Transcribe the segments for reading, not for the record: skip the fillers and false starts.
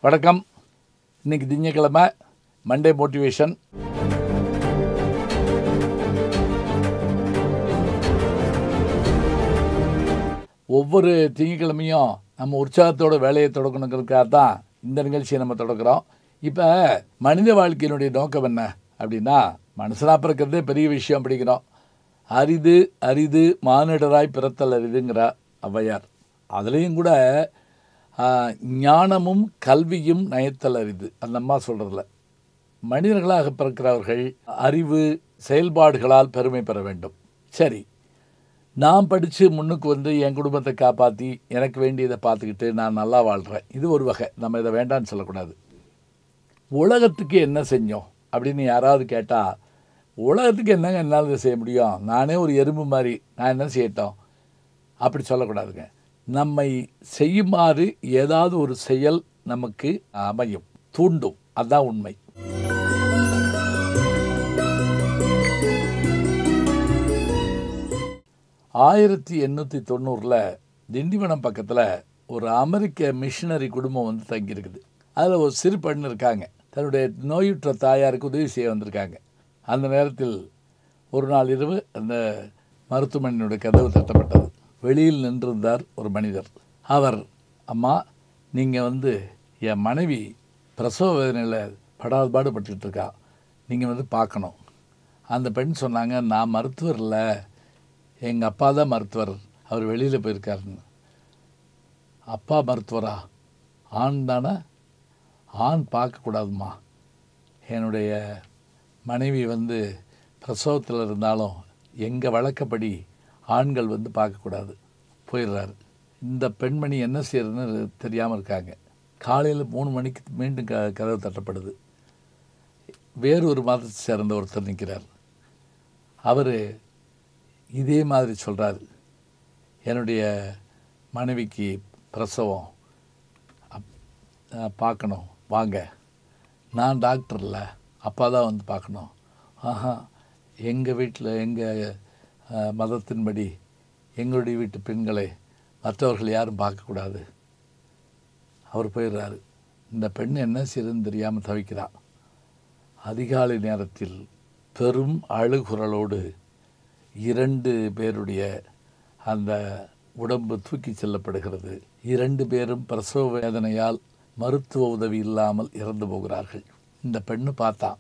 வணக்கம். இன்றைக்கி திங்கக்கிழமை, மண்டே மோட்டிவேஷன். ஒவ்வொரு திங்கக்கிழமையும் நம்ம உற்சாகத்தோட வேலையை தொடங்கணுங்கிறதுக்காக தான் இந்த நிகழ்ச்சியை நம்ம தொடங்குகிறோம். இப்போ மனித வாழ்க்கையினுடைய நோக்கம் என்ன அப்படின்னா, மனுஷனாக பிறக்கிறதே பெரிய விஷயம் அப்படிங்கிறோம். அரிது அரிது மானிடராய் பிறத்தல் அரிதுங்கிற ஔவையார். அதுலேயும் கூட ஞானமும் கல்வியும் நயத்தல் அரிது, அந்த அம்மா சொல்கிறதில்ல. மனிதர்களாக பிறக்கிறவர்கள் அறிவு செயல்பாடுகளால் பெருமை பெற வேண்டும். சரி, நான் படித்து முன்னுக்கு வந்து என் குடும்பத்தை காப்பாற்றி எனக்கு வேண்டியதை பார்த்துக்கிட்டு நான் நல்லா வாழ்கிறேன், இது ஒரு வகை. நம்ம இதை வேண்டான்னு சொல்லக்கூடாது. உலகத்துக்கு என்ன செஞ்சோம் அப்படின்னு யாராவது கேட்டால், உலகத்துக்கு என்னங்க என்னால் இதை செய்ய முடியும், நானே ஒரு எறும்பு மாதிரி, நான் என்ன செய்யட்டோம் அப்படி சொல்லக்கூடாதுங்க. நம்மை செய்யுமாறு ஏதாவது ஒரு செயல் நமக்கு அமையும், தூண்டும். அதுதான் உண்மை. ஆயிரத்தி 1890 திண்டிவனம் பக்கத்தில் ஒரு அமெரிக்க மிஷினரி குடும்பம் வந்து தங்கியிருக்குது. அதில் ஒரு சிறு பெண் இருக்காங்க. தன்னுடைய நோயுற்ற தாயாருக்கு உதவி செய்ய வந்திருக்காங்க. அந்த நேரத்தில் ஒரு நாள் இரவு அந்த மருத்துவமனையினுடைய கதவு தட்டப்பட்டது. வெளியில் நின்றிருந்தார் ஒரு மனிதர். அவர், அம்மா, நீங்கள் வந்து என் மனைவி பிரசவ வேதனையில் படாத பாடுபட்டுக்கிட்டு இருக்கா, நீங்கள் வந்து பார்க்கணும். அந்த பெண் சொன்னாங்க, நான் மருத்துவர் இல்லை, எங்கள் அப்பா தான் மருத்துவர், அவர் வெளியில் போயிருக்காருன்னு. அப்பா மருத்துவரா? ஆண் தானே? ஆண் பார்க்கக்கூடாதுமா, என்னுடைய மனைவி வந்து பிரசவத்தில் இருந்தாலும் எங்கள் வழக்கப்படி ஆண்கள் வந்து பார்க்கக்கூடாது, போயிடுறாரு. இந்த பெண்மணி என்ன செய்யறதுன்னு தெரியாமல் இருக்காங்க. காலையில் 3 மணிக்கு மீண்டும் கதவு தட்டப்படுது. வேறு ஒரு மதத்தை சேர்ந்த ஒருத்தர் நிற்கிறார். அவர் இதே மாதிரி சொல்கிறார், என்னுடைய மனைவிக்கு பிரசவம் பார்க்கணும், வாங்க. நான் டாக்டர் இல்லை, அப்பா தான் வந்து பார்க்கணும். ஆஹா, எங்கள் வீட்டில் எங்கள் மதத்தின்படி எங்களுடைய வீட்டு பெண்களை மற்றவர்கள் யாரும் பார்க்கக்கூடாது. அவர் போயிடுறாரு. இந்த பெண் என்ன செய்யறதுன்னு தெரியாமல் தவிக்கிறார். அதிகாலை நேரத்தில் பெரும் அழுகுரலோடு 2 பேருடைய அந்த உடம்பு தூக்கி செல்லப்படுகிறது. 2 பேரும் பிரசவ வேதனையால் மருத்துவ உதவி இல்லாமல் இறந்து போகிறார்கள். இந்த பெண்ணு பார்த்தா,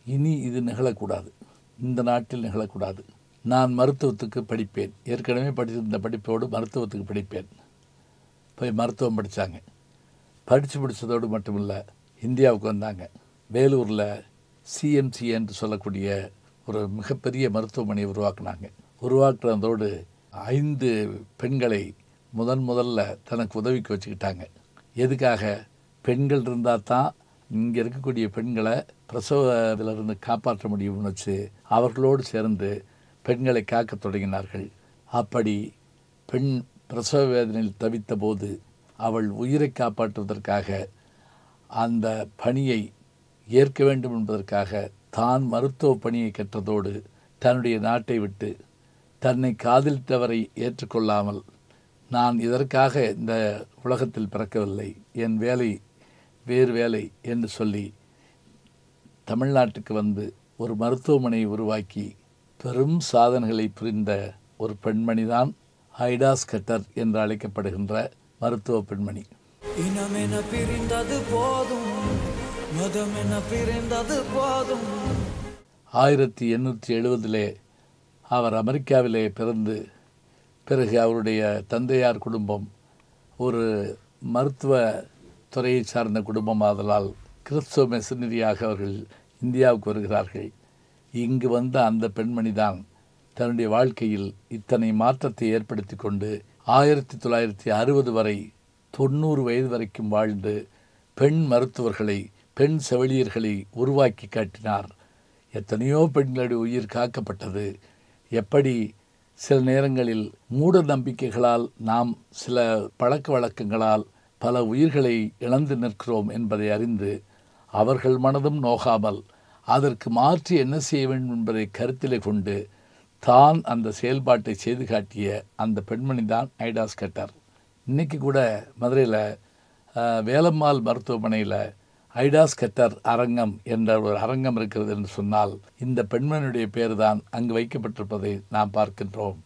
இனி இது நிகழக்கூடாது, இந்த நாட்டில் நிகழக்கூடாது. நான் மருத்துவத்துக்கு படிப்பேன், ஏற்கனவே படித்திருந்த படிப்போடு மருத்துவத்துக்கு படிப்பேன். போய் மருத்துவம் படித்தாங்க. படித்து முடித்ததோடு மட்டும் இல்லை, இந்தியாவுக்கு வந்தாங்க. வேலூரில் சிஎம்சி என்று சொல்லக்கூடிய ஒரு மிகப்பெரிய மருத்துவமனையை உருவாக்குனாங்க. உருவாக்குறதோடு 5 பெண்களை முதல்ல தனக்கு உதவிக்கு வச்சுக்கிட்டாங்க. எதுக்காக? பெண்கள் இருந்தால் தான் இங்கே இருக்கக்கூடிய பெண்களை பிரசவத்திலிருந்து காப்பாற்ற முடியும்னு வச்சு அவர்களோடு சேர்ந்து பெண்களை காக்க தொடங்கினார்கள். அப்படி பெண் பிரசவ வேதனையில் தவித்த போது அவள் உயிரை காப்பாற்றுவதற்காக அந்த பணியை ஏற்க வேண்டும் என்பதற்காக தான் மருத்துவ பணியை கற்றதோடு தன்னுடைய நாட்டை விட்டு தன்னை காதலித்தவரை ஏற்றுக்கொள்ளாமல், நான் இதற்காக இந்த உலகத்தில் பிறக்கவில்லை, என் வேலை வேறு வேலை என்று சொல்லி தமிழ்நாட்டுக்கு வந்து ஒரு மருத்துவமனையை உருவாக்கி பெரும் சாதனைகளை புரிந்த ஒரு பெண்மணி தான் ஐடாஸ் கட்டர் என்று அழைக்கப்படுகின்ற மருத்துவ பெண்மணி. இனமென பிரிந்தது போதும், மதமென பிரிந்தது போதும். 1870 அவர் அமெரிக்காவிலே பிறந்து, பிறகு அவருடைய தந்தையார் குடும்பம் ஒரு மருத்துவ துறையை சார்ந்த குடும்பம் ஆதலால் கிறிஸ்துவ மிஷனரியாக அவர்கள் இந்தியாவுக்கு வருகிறார்கள். இங்கு வந்த அந்த பெண்மணி தான் தன்னுடைய வாழ்க்கையில் இத்தனை மாற்றத்தை ஏற்படுத்தி கொண்டு 1960 வரை 90 வயது வரைக்கும் வாழ்ந்து பெண் மருத்துவர்களை, பெண் செவிலியர்களை உருவாக்கி காட்டினார். எத்தனையோ பெண்களுடைய உயிர் காக்கப்பட்டது. எப்படி சில நேரங்களில் மூட நம்பிக்கைகளால், நாம் சில பழக்க வழக்கங்களால் பல உயிர்களை இழந்து நிற்கிறோம் என்பதை அறிந்து அவர்கள் மனதும் நோகாமல் அதற்கு மாற்றி என்ன செய்ய வேண்டும் என்பதை கருத்திலே கொண்டு தான் அந்த செயல்பாட்டை செய்து காட்டிய அந்த பெண்மணி தான் ஐடாஸ் கட்டர். இன்றைக்கி கூட மதுரையில் வேலம்மாள் மருத்துவமனையில் ஐடாஸ் கட்டர் அரங்கம் என்ற ஒரு அரங்கம் இருக்கிறது என்று சொன்னால் இந்த பெண்மணியுடைய பேர் தான் அங்கு வைக்கப்பட்டிருப்பதை நாம் பார்க்கின்றோம்.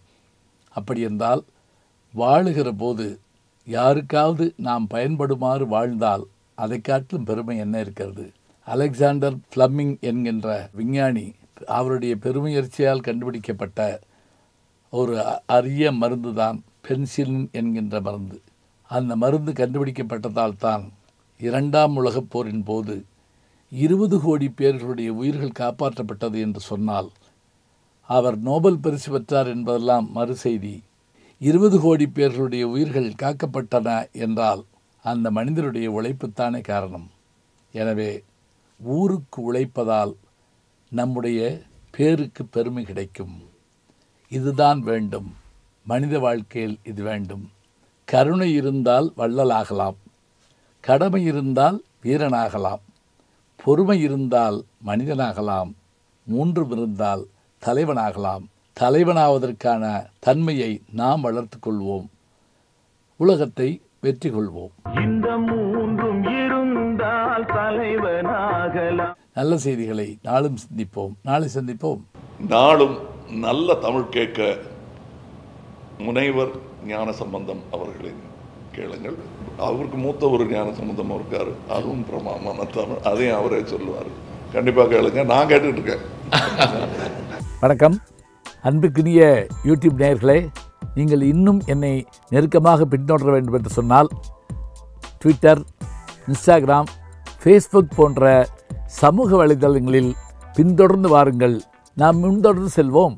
அப்படி என்றால் வாழுகிற போது யாருக்காவது நாம் பயன்படுமாறு வாழ்ந்தால் அதை காட்டிலும் பெருமை என்ன இருக்கிறது? அலெக்சாண்டர் ஃப்ளமிங் என்கின்ற விஞ்ஞானி அவருடைய பெருமுயற்சியால் கண்டுபிடிக்கப்பட்ட ஒரு அரிய மருந்து தான் பென்சிலின் என்கின்ற மருந்து. அந்த மருந்து கண்டுபிடிக்கப்பட்டதால் தான் 2ஆம் உலகப் போரின் போது 20 கோடி பேர்களுடைய உயிர்கள் காப்பாற்றப்பட்டது என்று சொன்னால் அவர் நோபல் பரிசு பெற்றார் என்பதெல்லாம் மறு செய்தி. 20 கோடி பேர்களுடைய உயிர்கள் காக்கப்பட்டன என்றால் அந்த மனிதனுடைய உழைப்புத்தானே காரணம். எனவே ஊருக்கு உழைப்பதால் நம்முடைய பேருக்கு பெருமை கிடைக்கும். இதுதான் வேண்டும். மனித வாழ்க்கையில் இது வேண்டும். கருணை இருந்தால் வள்ளலாகலாம், கடமை இருந்தால் வீரனாகலாம், பொறுமை இருந்தால் மனிதனாகலாம், 3 இருந்தால் தலைவனாகலாம். தலைவனாவதற்கான தன்மையை நாம் வளர்த்து கொள்வோம். உலகத்தை வெற்றி கொள்வோம். இந்த 3 இருந்தால் தலைவனாகலாம். நல்ல செய்திகளை நாளும் சிந்திப்போம். நாளை சந்திப்போம். நாளும் நல்ல தமிழ் கேட்க முனைவர் ஞானசம்பந்தம் அவர்களின் கேளுங்கள். அவருக்கு மூத்த ஒரு ஞானசம்பந்தம் இருக்காரு, அதுவும் பிரமாமான தமிழ், அதையும் அவரே சொல்லுவார். கண்டிப்பாக கேளுங்க. நான் கேட்டுட்டு இருக்கேன். வணக்கம். அன்புக்குரிய யூடியூப் நேயர்களே, நீங்கள் இன்னும் என்னை நெருக்கமாக பின்தொடர வேண்டும் என்று சொன்னால் ட்விட்டர், இன்ஸ்டாகிராம், ஃபேஸ்புக் போன்ற சமூக வலைதளங்களில் பின்தொடர்ந்து வாருங்கள். நாம் முன்தொடர்ந்து செல்வோம்.